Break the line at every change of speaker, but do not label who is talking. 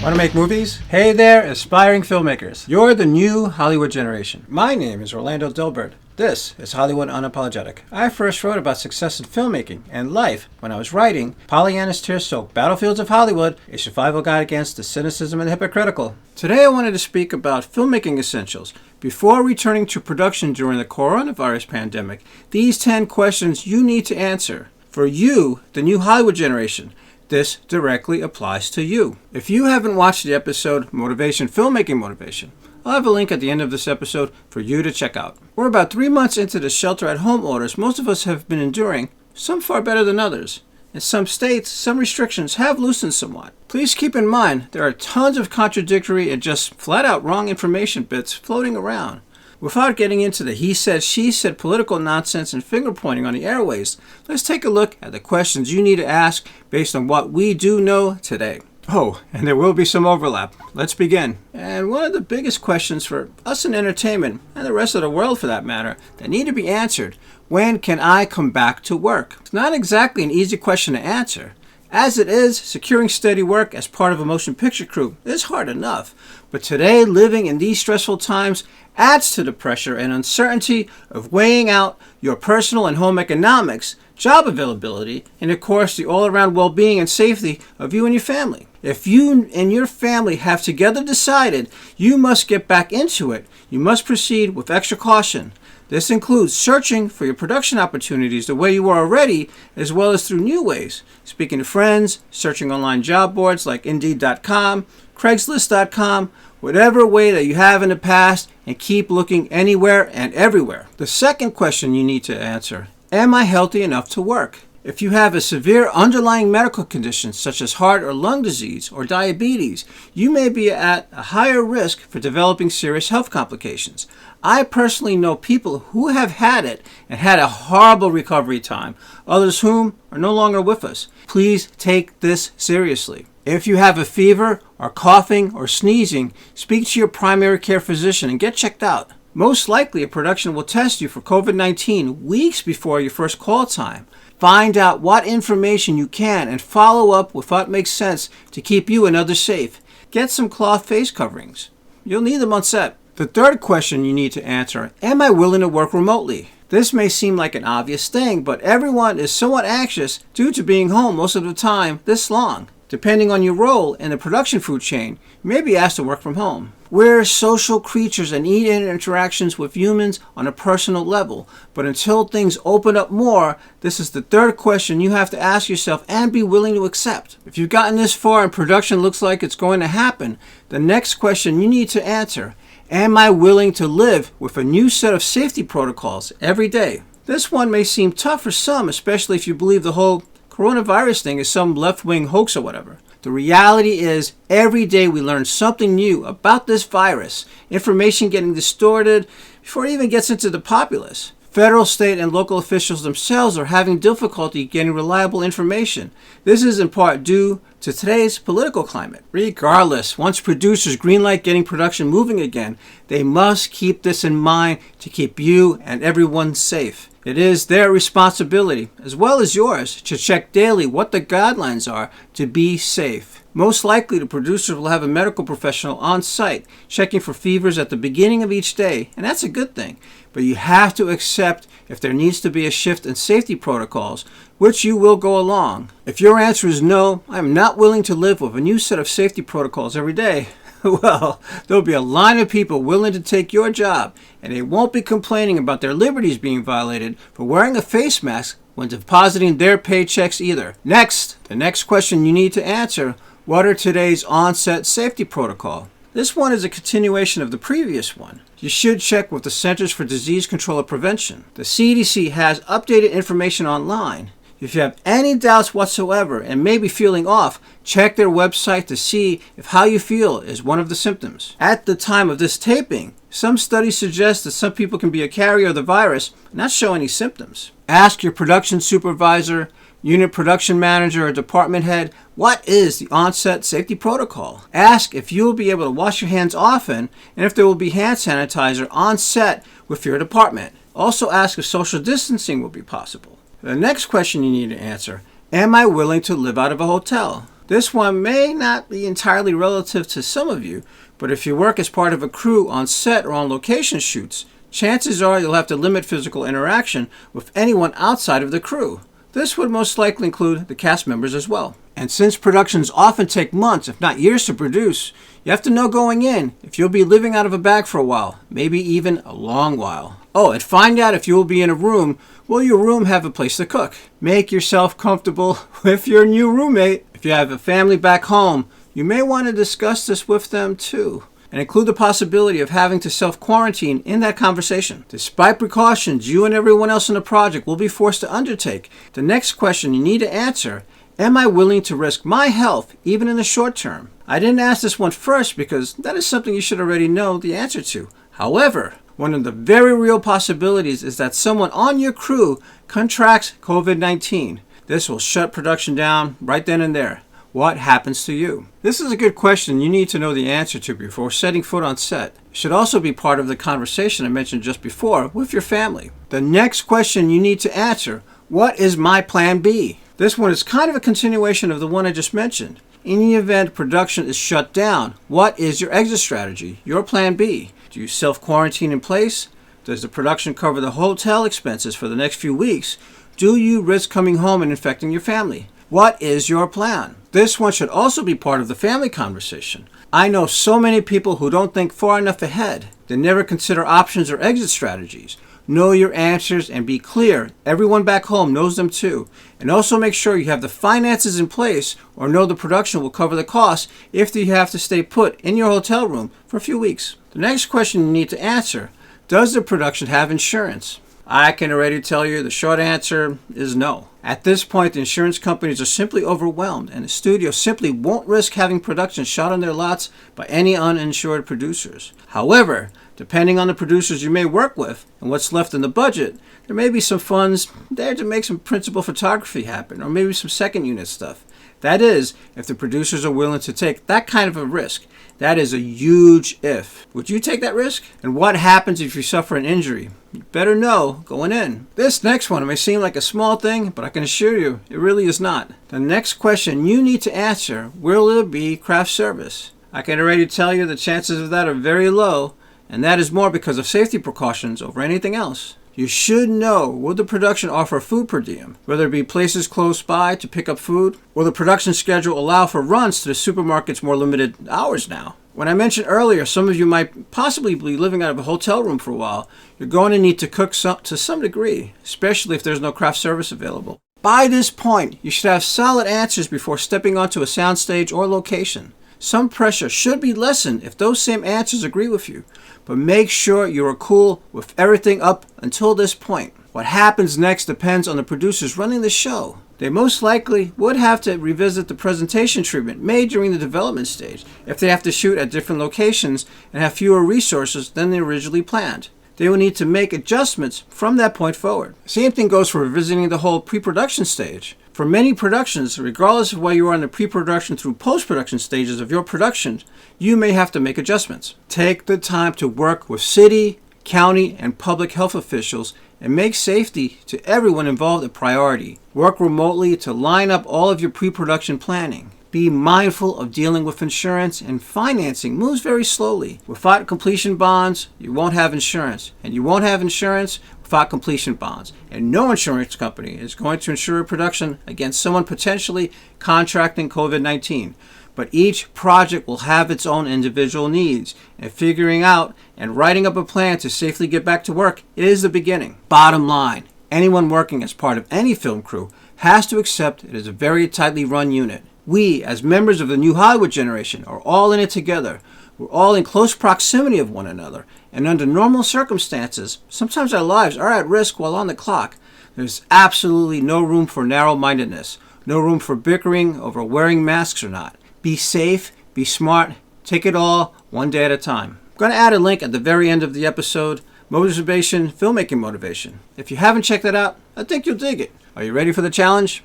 Want to make movies? Hey there, aspiring filmmakers. You're the new Hollywood generation. My name is Orlando Delbert. This is Hollywood Unapologetic. I first wrote about success in filmmaking and life when I was writing Pollyanna's tear-soaked Battlefields of Hollywood, a survival guide against the cynicism and the hypocritical. Today I wanted to speak about Filmmaking Essentials. Before returning to production during the coronavirus pandemic, these 10 questions you need to answer. For you, the new Hollywood generation, this directly applies to you. If you haven't watched the episode Motivation, Filmmaking Motivation, I'll have a link at the end of this episode for you to check out. We're about 3 months into the shelter-at-home orders most of us have been enduring, some far better than others. In some states, some restrictions have loosened somewhat. Please keep in mind there are tons of contradictory and just flat-out wrong information bits floating around. Without getting into the he said, she said political nonsense and finger-pointing on the airways, let's take a look at the questions you need to ask based on what we do know today. Oh, and there will be some overlap. Let's begin. And one of the biggest questions for us in entertainment, and the rest of the world for that matter, that need to be answered: when can I come back to work? It's not exactly an easy question to answer. As it is, securing steady work as part of a motion picture crew is hard enough. But today, living in these stressful times adds to the pressure and uncertainty of weighing out your personal and home economics, job availability, and of course the all-around well-being and safety of you and your family. If you and your family have together decided you must get back into it, you must proceed with extra caution. This includes searching for your production opportunities the way you are already, as well as through new ways. Speaking to friends, searching online job boards like Indeed.com, Craigslist.com, whatever way that you have in the past, and keep looking anywhere and everywhere. The second question you need to answer: am I healthy enough to work? If you have a severe underlying medical condition such as heart or lung disease or diabetes, you may be at a higher risk for developing serious health complications. I personally know people who have had it and had a horrible recovery time, others whom are no longer with us. Please take this seriously. If you have a fever or coughing or sneezing, speak to your primary care physician and get checked out. Most likely a production will test you for COVID-19 weeks before your first call time. Find out what information you can and follow up with what makes sense to keep you and others safe. Get some cloth face coverings. You'll need them on set. The third question you need to answer: am I willing to work remotely? This may seem like an obvious thing, but everyone is somewhat anxious due to being home most of the time this long. Depending on your role in the production food chain, you may be asked to work from home. We're social creatures and need interactions with humans on a personal level. But until things open up more, this is the third question you have to ask yourself and be willing to accept. If you've gotten this far and production looks like it's going to happen, the next question you need to answer: am I willing to live with a new set of safety protocols every day? This one may seem tough for some, especially if you believe the whole coronavirus thing is some left-wing hoax or whatever. The reality is, every day we learn something new about this virus. Information getting distorted before it even gets into the populace. Federal, state, and local officials themselves are having difficulty getting reliable information. This is in part due to today's political climate. Regardless, once producers greenlight getting production moving again, they must keep this in mind to keep you and everyone safe. It is their responsibility, as well as yours, to check daily what the guidelines are to be safe. Most likely, the producers will have a medical professional on site checking for fevers at the beginning of each day, and that's a good thing. But you have to accept if there needs to be a shift in safety protocols, which you will go along. If your answer is no, I'm not willing to live with a new set of safety protocols every day, well, there'll be a line of people willing to take your job, and they won't be complaining about their liberties being violated for wearing a face mask when depositing their paychecks either. Next, the next question you need to answer: what are today's on-set safety protocol? This one is a continuation of the previous one. You should check with the Centers for Disease Control and Prevention. The CDC has updated information online. If you have any doubts whatsoever and may be feeling off, check their website to see if how you feel is one of the symptoms. At the time of this taping, some studies suggest that some people can be a carrier of the virus and not show any symptoms. Ask your production supervisor, unit production manager, or department head, what is the on-set safety protocol? Ask if you will be able to wash your hands often and if there will be hand sanitizer on set with your department. Also ask if social distancing will be possible. The next question you need to answer: am I willing to live out of a hotel? This one may not be entirely relative to some of you, but if you work as part of a crew on set or on location shoots, chances are you'll have to limit physical interaction with anyone outside of the crew. This would most likely include the cast members as well. And since productions often take months, if not years to produce, you have to know going in if you'll be living out of a bag for a while, maybe even a long while. Oh, and find out if you will be in a room. Will your room have a place to cook? Make yourself comfortable with your new roommate. If you have a family back home, you may want to discuss this with them too, and include the possibility of having to self-quarantine in that conversation. Despite precautions you and everyone else in the project will be forced to undertake, the next question you need to answer: am I willing to risk my health even in the short term? I didn't ask this one first because that is something you should already know the answer to. However, one of the very real possibilities is that someone on your crew contracts COVID-19. This will shut production down right then and there. What happens to you? This is a good question you need to know the answer to before setting foot on set. It should also be part of the conversation I mentioned just before with your family. The next question you need to answer: what is my plan B? This one is kind of a continuation of the one I just mentioned. In the event production is shut down, what is your exit strategy, your plan B? Do you self-quarantine in place? Does the production cover the hotel expenses for the next few weeks? Do you risk coming home and infecting your family? What is your plan? This one should also be part of the family conversation. I know so many people who don't think far enough ahead. They never consider options or exit strategies. Know your answers and be clear. Everyone back home knows them too. And also make sure you have the finances in place or know the production will cover the costs if you have to stay put in your hotel room for a few weeks. The next question you need to answer: does the production have insurance? I can already tell you the short answer is no. At this point, the insurance companies are simply overwhelmed, and the studio simply won't risk having production shot on their lots by any uninsured producers. However, depending on the producers you may work with and what's left in the budget, there may be some funds there to make some principal photography happen, or maybe some second unit stuff. That is, if the producers are willing to take that kind of a risk. That is a huge if. Would you take that risk? And what happens if you suffer an injury? You better know going in. This next one may seem like a small thing, but I can assure you it really is not. The next question you need to answer: will it be craft service? I can already tell you the chances of that are very low, and that is more because of safety precautions over anything else. You should know, will the production offer food per diem? Will there be places close by to pick up food? Will the production schedule allow for runs to the supermarket's more limited hours now? When I mentioned earlier, some of you might possibly be living out of a hotel room for a while. You're going to need to cook to some degree, especially if there's no craft service available. By this point, you should have solid answers before stepping onto a soundstage or location. Some pressure should be lessened if those same answers agree with you, but make sure you are cool with everything up until this point. What happens next depends on the producers running the show. They most likely would have to revisit the presentation treatment made during the development stage if they have to shoot at different locations and have fewer resources than they originally planned. They will need to make adjustments from that point forward. Same thing goes for revisiting the whole pre-production stage. For many productions, regardless of whether you are in the pre-production through post-production stages of your production, you may have to make adjustments. Take the time to work with city, county, and public health officials and make safety to everyone involved a priority. Work remotely to line up all of your pre-production planning. Be mindful of dealing with insurance, and financing moves very slowly. Without completion bonds, you won't have insurance, and you won't have insurance without completion bonds. And no insurance company is going to insure a production against someone potentially contracting COVID-19. But each project will have its own individual needs, and figuring out and writing up a plan to safely get back to work is the beginning. Bottom line, anyone working as part of any film crew has to accept it is a very tightly run unit. We, as members of the new Hollywood generation, are all in it together. We're all in close proximity of one another, and under normal circumstances, sometimes our lives are at risk while on the clock. There's absolutely no room for narrow-mindedness, no room for bickering over wearing masks or not. Be safe, be smart, take it all one day at a time. I'm going to add a link at the very end of the episode, Motivation, Filmmaking Motivation. If you haven't checked that out, I think you'll dig it. Are you ready for the challenge?